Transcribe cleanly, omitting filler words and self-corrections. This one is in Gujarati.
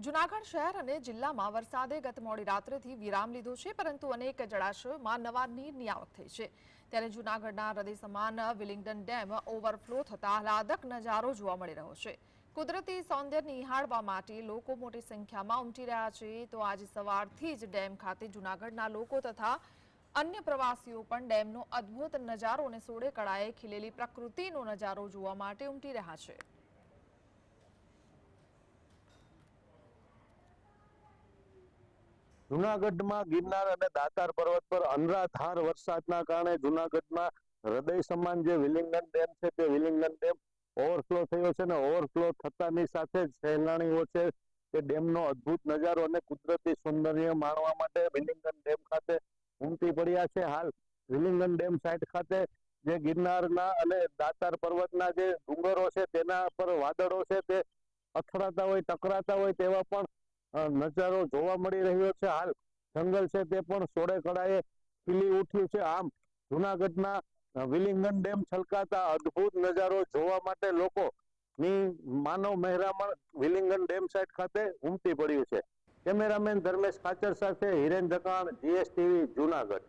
જૂનાગઢ શહેર અને જિલ્લામાં વરસાદે ગત મોડી રાત્રેથી વિરામ લીધો છે, પરંતુ અનેક જળાશયોમાં નવા નીરની આવક થઈ છે। ત્યારે જૂનાગઢના હૃદય સમાન વિલિંગડન ડેમ ઓવરફ્લો થતા આહલાદક નજારો જોવા મળી રહ્યો છે। કુદરતી સૌંદર્ય નિહાળવા માટે લોકો મોટી સંખ્યામાં ઉમટી રહ્યા છે। તો આજે સવારથી જ ડેમ ખાતે જૂનાગઢના લોકો તથા અન્ય પ્રવાસીઓ પણ ડેમનો અદ્ભુત નજારો અને સોળે કળાએ ખીલેલી પ્રકૃતિનો નજારો જોવા માટે ઉમટી રહ્યા છે। જૂનાગઢમાં ગિરનાર અને દાતાર પર્વત પર અનરાધાર વરસાદના કારણે જૂનાગઢમાં હૃદય સમાન જે વિલિંગડન ડેમ છે તે વિલિંગડન ડેમ ઓવરફ્લો થયો છે ને ઓવરફ્લો થતાની સાથે જ સહેલાણીઓ છે તે ડેમનો અદ્ભુત નજારો અને કુદરતી સૌંદર્ય માણવા માટે વિલિંગડન ડેમ ખાતે ઉમટી પડ્યા છે। હાલ વિલિંગડન ડેમ સાઇટ ખાતે જે ગિરનારના અને દાતાર પર્વતના જે ડુંગરો છે તેના પર વાદળો છે તે અથડાતા હોય ટકરાતા હોય તેવા પણ નજારો જોવા મળી રહ્યો છે। હાલ જંગલ છે તે પણ સોળે કળાએ ખીલી ઉઠ્યું છે। આમ જૂનાગઢના વિલિંગડન ડેમ છલકાતા અદ્ભુત નજારો જોવા માટે લોકો ની માનવ મહેરામણ વિલિંગડન ડેમ સાઇટ ખાતે ઉમટી પડ્યું છે। કેમેરામેન ધર્મેશ ખાચર સાથે હિરેન ઢકાણ, GSTV, જૂનાગઢ।